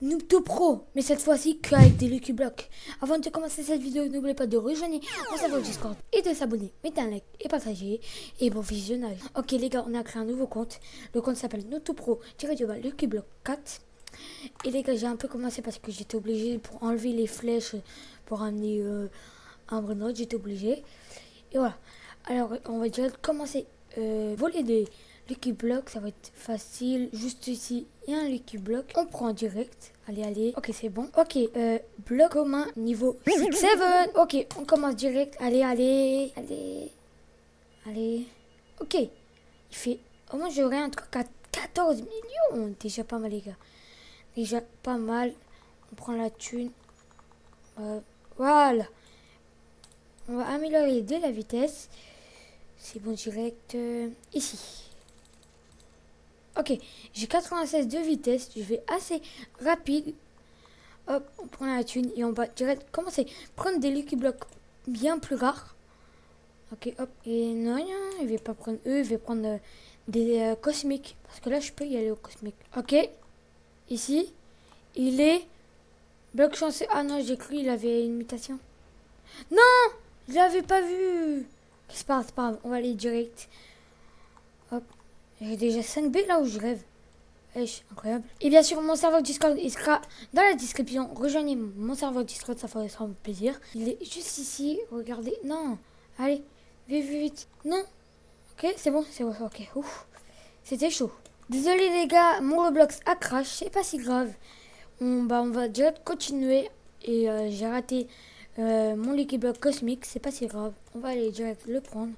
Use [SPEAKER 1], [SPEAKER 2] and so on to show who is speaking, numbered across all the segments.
[SPEAKER 1] Noob tout pro, mais cette fois-ci qu'avec des Lucky Blocks. Avant de commencer cette vidéo, n'oubliez pas de rejoindre mon serveur Discord et de s'abonner, mettez un like et partagez et bon visionnage. Ok les gars, on a créé un nouveau compte. Le compte s'appelle Noob tout pro Lucky Block 4. Et les gars, j'ai un peu commencé parce que j'étais obligé pour enlever les flèches pour amener un Bruno, j'étais obligé. Et voilà. Alors on va direct commencer. Voler des Lucky Block, ça va être facile. Juste ici, il y a un Lucky Block. On prend en direct. Allez, allez. Ok, c'est bon. Ok, bloc commun niveau 7. Ok, on commence direct. Allez, allez. Allez. Allez. Ok. Il fait... Au moins, j'aurai un truc à 14 millions. Déjà pas mal, les gars. Déjà pas mal. On prend la thune. Voilà. On va améliorer de la vitesse. C'est bon, direct ici. Ok, j'ai 96 de vitesse. Je vais assez rapide. Hop, on prend la thune et on va direct commencer. Prendre des Lucky Blocks bien plus rares. Ok, hop. Et non, non, il va pas prendre eux. Il va prendre des cosmiques. Parce que là, je peux y aller au cosmique. Ok, ici, il est bloc chanceux. Ah non, j'ai cru il avait une mutation. Non, je l'avais pas vu. C'est pas grave, on va aller direct. Hop. J'ai déjà 5 B là où je rêve. Wesh, incroyable. Et bien sûr, mon serveur Discord, il sera dans la description. Rejoignez mon serveur Discord, ça fera plaisir. Il est juste ici, regardez. Non, allez, vite, vite, vite. Non, ok, c'est bon, ok. Ouf, c'était chaud. Désolé les gars, mon Roblox a crash, c'est pas si grave. On va direct continuer. Et j'ai raté mon Lucky Block cosmique, c'est pas si grave. On va aller direct le prendre.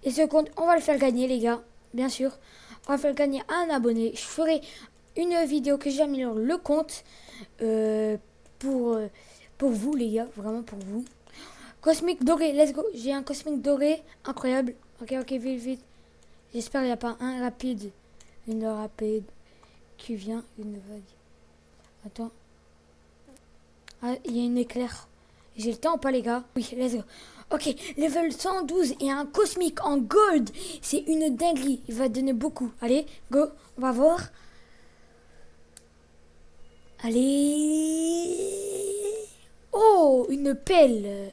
[SPEAKER 1] Et ce compte, on va le faire gagner les gars, bien sûr. On va faire gagner un abonné. Je ferai une vidéo que j'améliore le compte pour vous les gars, vraiment pour vous. Cosmique doré, let's go. J'ai un cosmique doré, incroyable. Ok, ok, vite, vite. J'espère qu'il n'y a pas un rapide, une rapide qui vient, une vague. Attends. Ah, il y a une éclair. J'ai le temps ou pas les gars? Oui, let's go. Ok, level 112 et un cosmique en gold. C'est une dinguerie. Il va donner beaucoup. Allez, go. On va voir. Allez. Oh, une pelle.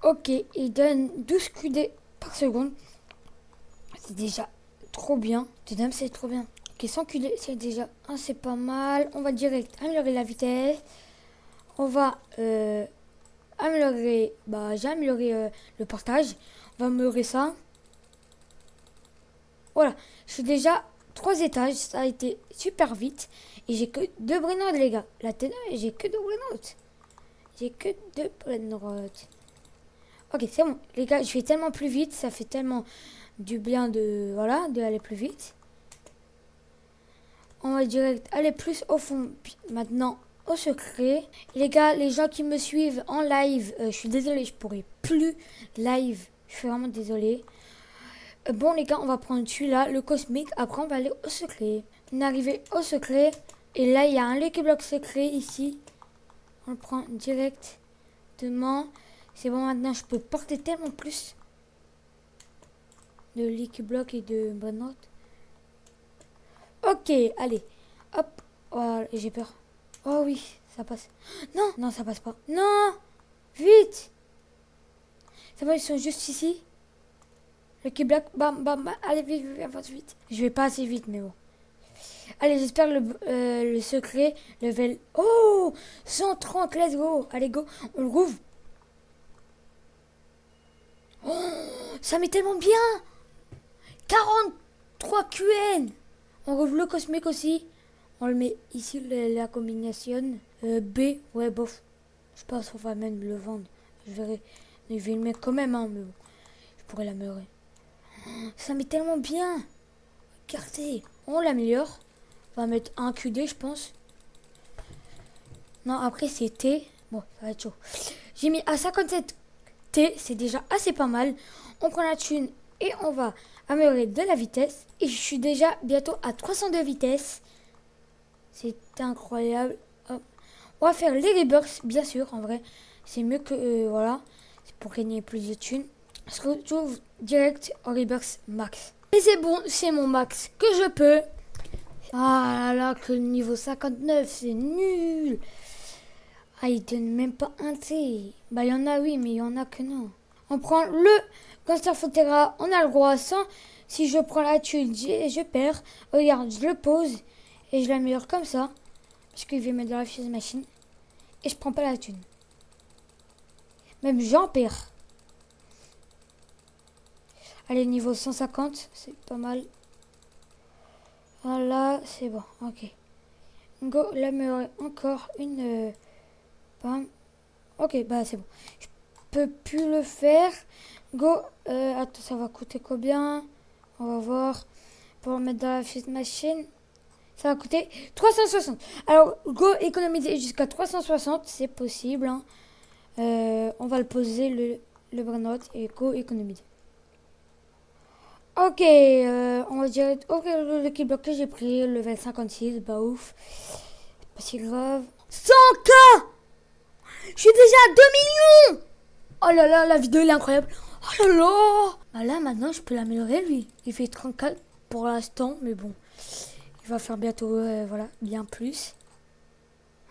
[SPEAKER 1] Ok, il donne 12 QD par seconde. C'est déjà trop bien. C'est trop bien. Ok, 100 QD, c'est déjà... Ah, c'est pas mal. On va direct améliorer la vitesse. On va... améliorer, j'ai amélioré le portage. On va améliorer ça. Voilà, je suis déjà 3 étages, ça a été super vite. Et j'ai que 2 brainrods les gars. La tête, j'ai que 2 brainrods. J'ai que 2 brainrods. Ok, c'est bon. Les gars, je fais tellement plus vite, ça fait tellement du bien de aller plus vite. On va direct aller plus au fond maintenant. Au secret. Les gars, les gens qui me suivent en live, je suis désolée, je pourrai plus live. Je suis vraiment désolée. Bon les gars, on va prendre celui-là, le cosmique. Après, on va aller au secret. On est arrivé au secret. Et là, il y a un Lucky Block secret ici. On le prend directement. C'est bon, maintenant, je peux porter tellement plus de Lucky Block et de bonnes notes. Ok, allez. Hop. Voilà, j'ai peur. Oh oui, ça passe. Non, non, ça passe pas. Non, vite. C'est bon, ils sont juste ici. Lucky Block, bam, bam, bam. Allez, vite, vite, vite, vite. Je vais pas assez vite, mais bon. Allez, j'espère le secret level. Oh, 130, let's go. Allez, go. On le rouvre. Oh, ça met tellement bien. 43 QN. On rouvre le cosmique aussi. On le met ici, la combinaison. B, ouais, bof. Je pense qu'on va même le vendre. Je verrai. Je vais le mettre quand même, hein, mais bon. Je pourrais l'améliorer. Ça met tellement bien. Regardez. On l'améliore. On va mettre un QD, je pense. Non, après, c'est T. Bon, ça va être chaud. J'ai mis à 57 T. C'est déjà assez pas mal. On prend la thune et on va améliorer de la vitesse. Et je suis déjà bientôt à 302 vitesse. C'est incroyable. Hop. On va faire les rebirths, bien sûr, en vrai. C'est mieux que... voilà. C'est pour gagner plus de thunes. On se retrouve direct en rebirth max. Et c'est bon, c'est mon max que je peux. Ah là là, que le niveau 59, c'est nul. Ah, il donne même pas un T. Bah, il y en a, oui, mais il y en a que non. On prend le Gangster Frontera, on a le droit à 100. Si je prends la thune, je perds. Regarde, je le pose et je l'améliore comme ça. Parce qu'il veut mettre dans la fiche machine. Et je prends pas la thune. Même j'en perds. Allez, niveau 150, c'est pas mal. Voilà, c'est bon, ok. Go, l'améliorer encore une... bam. Ok, bah c'est bon. Je peux plus le faire. Go, attends, ça va coûter combien? On va voir. Pour le mettre dans la fiche machine. Ça va coûter 360. Alors, go économiser jusqu'à 360, c'est possible. Hein. On va le poser, le brain-note, et go économiser. Ok, on va dire, ok, le keyblock que j'ai pris, level 56, bah ouf. Pas si grave. 100K! Je suis déjà à 2 millions! Oh là là, la vidéo elle est incroyable. Oh là là! Bah là, maintenant, je peux l'améliorer, lui. Il fait 34 pour l'instant, mais bon. Il va faire bientôt, voilà, bien plus.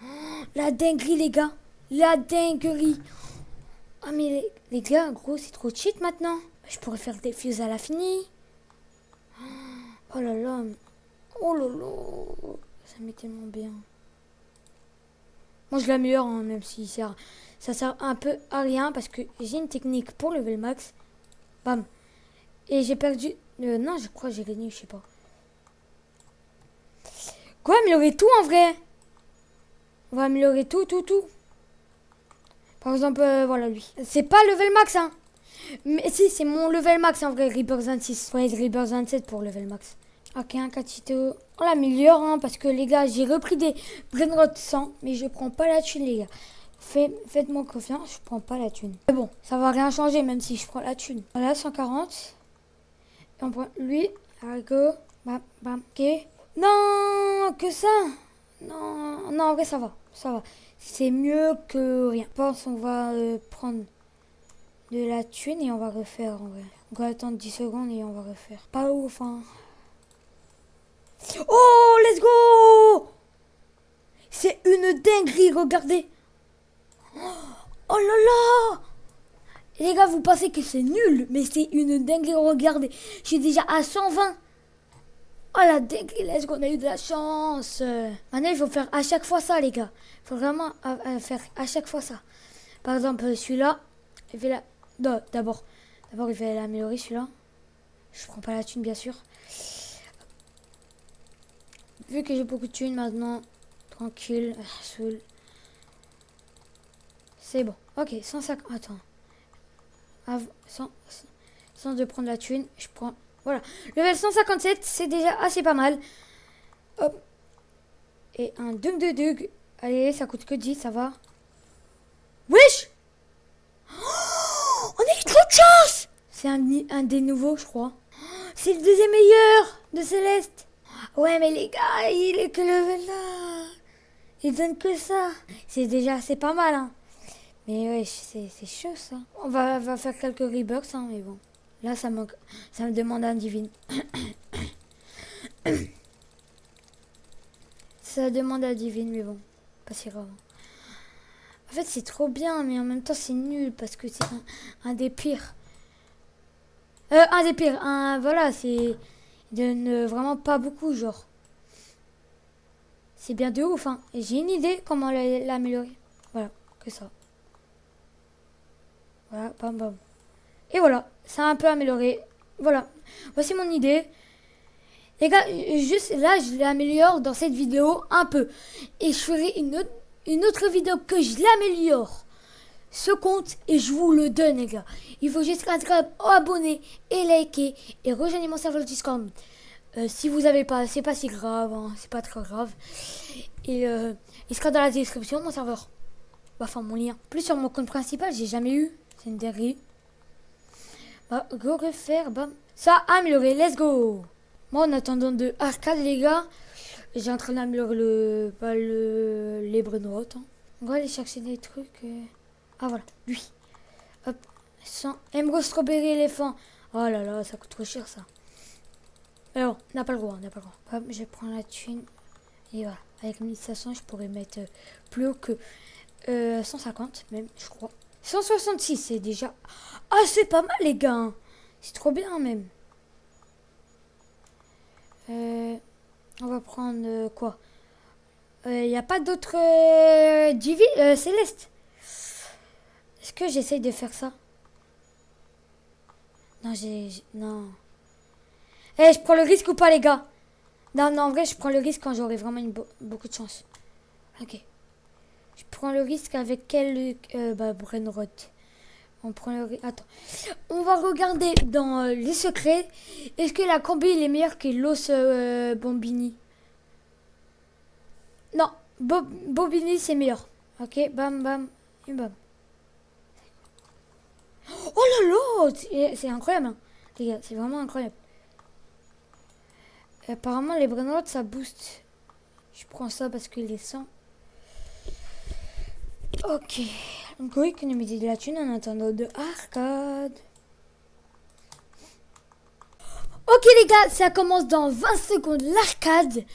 [SPEAKER 1] Oh, la dinguerie, les gars. La dinguerie. Ah, mais les gars, gros, c'est trop cheat maintenant. Je pourrais faire des fuses à l'infini. Oh là là. Oh là là. Ça m'est tellement bien. Moi, je l'améliore, hein, même si ça sert un peu à rien parce que j'ai une technique pour level max. Bam. Et j'ai perdu... non, je crois que j'ai gagné, je sais pas. Quoi, améliorer tout en vrai? On va améliorer tout. Par exemple, voilà lui. C'est pas level max, hein. Mais si, c'est mon level max en vrai, Rebirth 26. Ouais, Rebirth 27 pour level max. Ok, un catito. On l'améliore, hein, parce que les gars, j'ai repris des Brainrot 100, mais je prends pas la thune, les gars. Faites-moi confiance, je prends pas la thune. Mais bon, ça va rien changer, même si je prends la thune. Voilà, 140. Et on prend lui. Go. Bam, bam, ok. Non, que ça. Non, non, en vrai, ça va. Ça va. C'est mieux que rien. Je pense qu'on va prendre de la thune et on va refaire en vrai. On va attendre 10 secondes et on va refaire. Pas ouf, hein. Oh, let's go! C'est une dinguerie, regardez. Oh là là! Les gars, vous pensez que c'est nul, mais c'est une dinguerie, regardez. Je suis déjà à 120. Oh la dinguerie, let's go, on a eu de la chance. Maintenant, il faut faire à chaque fois ça, les gars. Il faut vraiment faire à chaque fois ça. Par exemple, celui-là, il fait la... Non, d'abord, il fait l'améliorer, celui-là. Je prends pas la thune, bien sûr. Vu que j'ai beaucoup de thunes maintenant, tranquille, seul. C'est bon. Ok, 150. Attends. Sans de prendre la thune, je prends. Voilà. Level 157, c'est déjà assez pas mal. Hop. Et un dug. Allez, ça coûte que 10, ça va. Wesh! Oh, on a eu trop de chance! C'est un des nouveaux, je crois. C'est le deuxième meilleur de Céleste. Ouais, mais les gars, il est que level là. Il donne que ça. C'est pas mal, hein. Mais ouais, c'est chaud, ça. On va faire quelques rebirths, hein, mais bon. Là, ça me demande un divine. Ça demande un divine, mais bon. Pas si grave. En fait, c'est trop bien, mais en même temps, c'est nul, parce que c'est un des pires. Un des pires. Voilà, c'est... Il donne vraiment pas beaucoup, genre. C'est bien de ouf, hein. Et j'ai une idée comment l'améliorer. Voilà, que ça. Voilà, bam bam. Et voilà, ça a un peu amélioré. Voilà, voici mon idée. Les gars, juste là, je l'améliore dans cette vidéo un peu. Et je ferai une autre vidéo que je l'améliore. Ce compte et je vous le donne, les gars. Il faut juste inscrire, abonner et liker et rejoindre mon serveur Discord. Si vous avez pas, c'est pas si grave, hein, c'est pas très grave. Et il sera dans la description, mon serveur. Enfin, mon lien. Plus sur mon compte principal, j'ai jamais eu. C'est une dinguerie. Bah, go refaire, bam. Ça a amélioré, let's go. Moi, en attendant de arcade, les gars, j'ai en train d'améliorer les Brainrot. Hein. On va aller chercher des trucs. Ah, voilà, lui. Hop, 100. Emerald Strawberry éléphant. Oh là là, ça coûte trop cher, ça. Alors, on n'a pas le droit, on n'a pas le droit. Hop, je prends la thune. Et voilà. Avec 1500, je pourrais mettre plus haut que 150 même, je crois. 166, c'est déjà... Ah, c'est pas mal, les gars. C'est trop bien, même. On va prendre quoi? Il n'y a pas d'autres célestes. Est-ce que j'essaye de faire ça? Non, non. Eh, je prends le risque ou pas, les gars? Non, non, en vrai, je prends le risque quand j'aurai vraiment beaucoup de chance. Ok. Je prends le risque avec quel... Brainrot. On prend le risque... Attends. On va regarder dans les secrets. Est-ce que la combi, il est meilleure que l'os Bombini? Non. Bobini, c'est meilleur. Ok, bam, bam, et bam. Oh là là! C'est incroyable, hein, les gars. C'est vraiment incroyable. Apparemment, les Brainrot, ça booste. Je prends ça parce qu'il est 100. Ok. Donc oui, économiser de la thune en attendant de arcade. Ok les gars, ça commence dans 20 secondes l'arcade.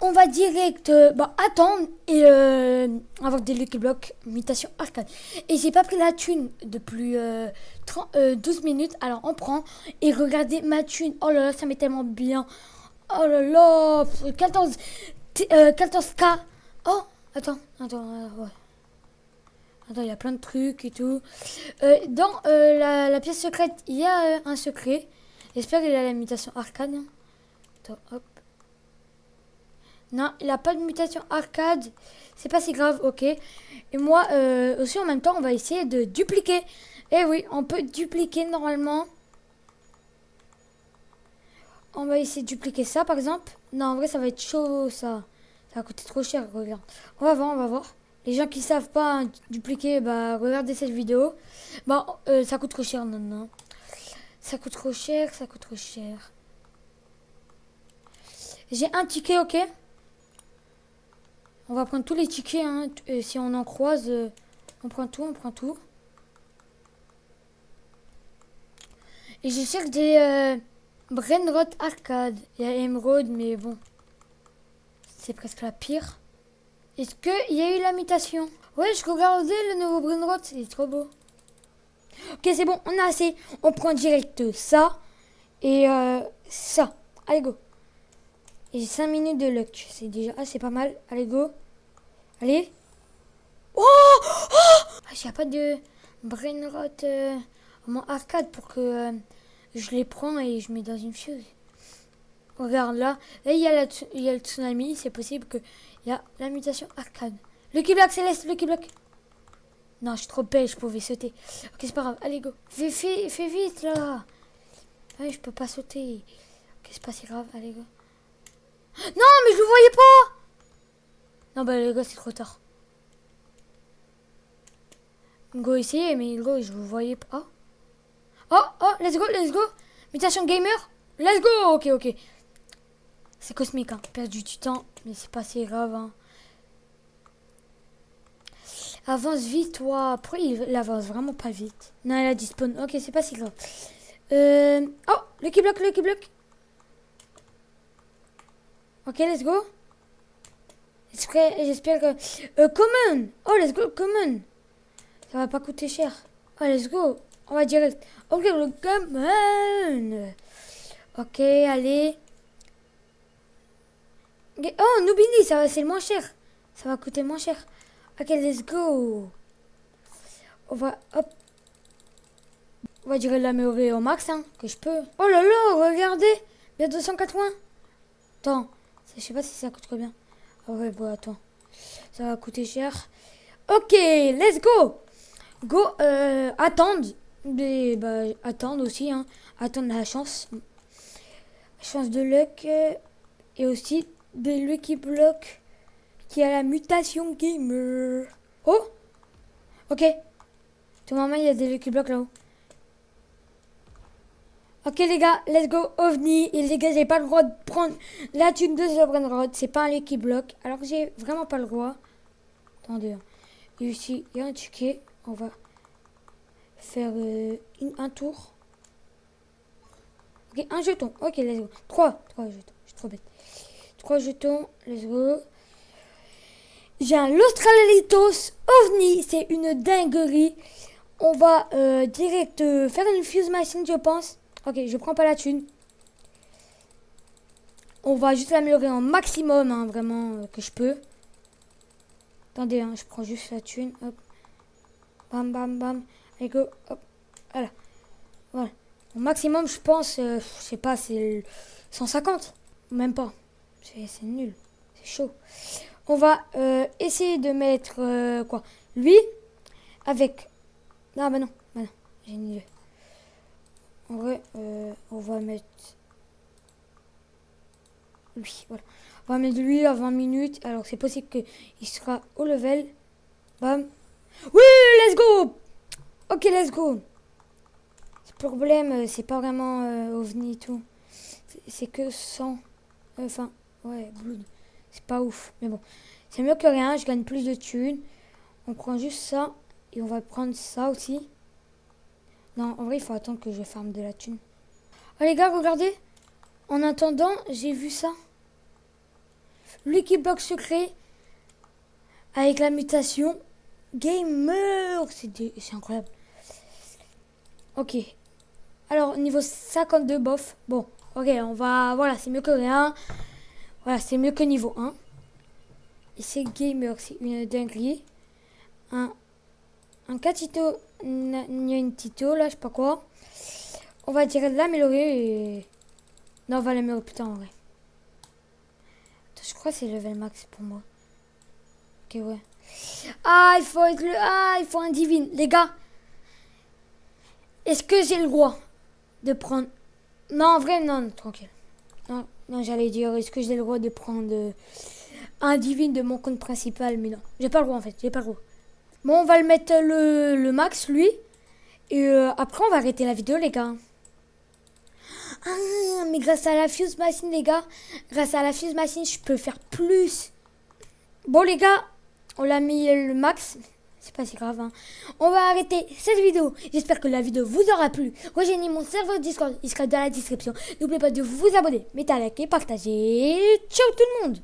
[SPEAKER 1] On va direct attendre et avoir des Lucky Block mutation arcade. Et j'ai pas pris la thune depuis 12 minutes. Alors on prend et regardez ma thune. Oh là là, ça m'est tellement bien. Oh là là, 14K. Oh, attends, ouais. Attends, il y a plein de trucs et tout. Dans la pièce secrète, il y a un secret. J'espère qu'il a la mutation arcade. Attends, hop. Non, il n'a pas de mutation arcade. C'est pas si grave, ok. Et moi, aussi en même temps, on va essayer de dupliquer. Eh oui, on peut dupliquer normalement. On va essayer de dupliquer ça, par exemple. Non, en vrai, ça va être chaud, ça. Ça va coûter trop cher, regarde. On va voir, on va voir. Les gens qui savent pas dupliquer, bah, regardez cette vidéo. Bon, ça coûte trop cher, non, non. Ça coûte trop cher, ça coûte trop cher. J'ai un ticket, ok. On va prendre tous les tickets, hein. Si on en croise, on prend tout, on prend tout. Et je cherche des Brainrot arcade. Il y a Emerald, mais bon. C'est presque la pire. Est-ce qu'il y a eu la mutation? Ouais, je regardais le nouveau Brainrot, c'est trop beau. Ok, c'est bon, on a assez. On prend direct ça et ça. Allez, go. Et j'ai 5 minutes de luck. C'est déjà assez pas mal. Allez, go. Allez. Oh, oh, j'ai pas de Brainrot mon arcade pour que je les prends et je mets dans une fuse. Regarde là. Là, il y a le tsunami. C'est possible qu'il y a la mutation arcade. Lucky Block Céleste, Lucky Block. Non, je suis trop belle, je pouvais sauter. Ok, c'est pas grave. Allez, go. Fais vite, là. Ouais, je peux pas sauter. Ok, c'est pas si grave. Allez, go. Non, mais je le voyais pas. Non, bah, les gars, c'est trop tard. Go, essayez, mais go, je vous voyais pas. Oh, oh, let's go, let's go. Mutation gamer. Let's go. Ok, ok. C'est cosmique, hein. Perdu du temps, mais c'est pas si grave, hein. Avance vite, toi. Pourquoi il avance vraiment pas vite? Non, elle a dit spawn. Ok, c'est pas si grave. Oh, Lucky Block, Lucky Block. Ok, let's go. J'espère que... common. Oh, let's go, common. Ça va pas coûter cher. Oh, let's go. On va direct. Ok, le common. Ok, allez. Okay. Oh, Nubini, ça va, c'est le moins cher. Ça va coûter moins cher. Ok, let's go. On va, hop. On va direct l'améliorer au max, hein, que je peux. Oh là là, regardez. Bien 280. Attends, je sais pas si ça coûte combien. Ah ouais, bon, attends. Ça va coûter cher. Ok, let's go. Go, attendre. Attendre aussi, hein. Attendre la chance. Chance de luck. Et aussi de Lucky Block qui a la mutation gamer. Oh, ok. Tout moment, il y a des Lucky Block là-haut. Ok les gars, let's go OVNI. Et les gars, j'ai pas le droit de prendre la thune de ce Brainrot. C'est pas un Lucky Block. Alors que j'ai vraiment pas le droit. Attendez. Et ici, il y a un ticket. On va faire un tour. Ok, un jeton. Ok, let's go. 3 jetons. Je suis trop bête. 3 jetons. Let's go. J'ai un Lostralitos OVNI. C'est une dinguerie. On va direct faire une fuse machine, je pense. Ok, je prends pas la thune. On va juste l'améliorer en maximum, hein, vraiment, que je peux. Attendez, hein, je prends juste la thune. Hop. Bam, bam, bam. Allez, go. Hop. Voilà. Voilà. Au maximum, je pense, je sais pas, c'est 150. Même pas. C'est nul. C'est chaud. On va essayer de mettre, quoi, lui, avec... Ah, bah non. Bah non. J'ai une idée. En vrai, on va mettre... lui, voilà. On va mettre lui à 20 minutes. Alors, c'est possible qu'il sera au level. Bam. Oui, let's go. Ok, let's go. Le problème, c'est pas vraiment OVNI et tout. C'est que 100. Enfin, ouais, Blood. C'est pas ouf. Mais bon, c'est mieux que rien. Je gagne plus de thunes. On prend juste ça. Et on va prendre ça aussi. Non, en vrai, il faut attendre que je farme de la thune. Oh, les gars, regardez. En attendant, j'ai vu ça. Lucky Block secret. Avec la mutation. Gamer. C'est incroyable. Ok. Alors, niveau 52, bof. Bon, ok, on va... Voilà, c'est mieux que rien. Voilà, c'est mieux que niveau 1. Et c'est gamer, c'est une dinguerie. Un catito... un tito, là, je sais pas quoi. On va dire l'améliorer et... Non, on va l'améliorer plus tard, en vrai. Attends, je crois que c'est level max pour moi. Ok, ouais. Ah, il faut être le... Ah, il faut un divine. Les gars, est-ce que j'ai le droit de prendre... Non, en vrai, non, tranquille. Non, j'allais dire, est-ce que j'ai le droit de prendre un divine de mon compte principal? Mais non, j'ai pas le droit, en fait, j'ai pas le droit. Bon, on va le mettre le max, lui. Et après, on va arrêter la vidéo, les gars. Ah, mais grâce à la fuse machine, les gars, grâce à la fuse machine, je peux faire plus. Bon, les gars, on l'a mis le max. C'est pas si grave, hein. On va arrêter cette vidéo. J'espère que la vidéo vous aura plu. Rejoignez mon serveur Discord, il sera dans la description. N'oubliez pas de vous abonner, mettez un like et partagez. Ciao tout le monde.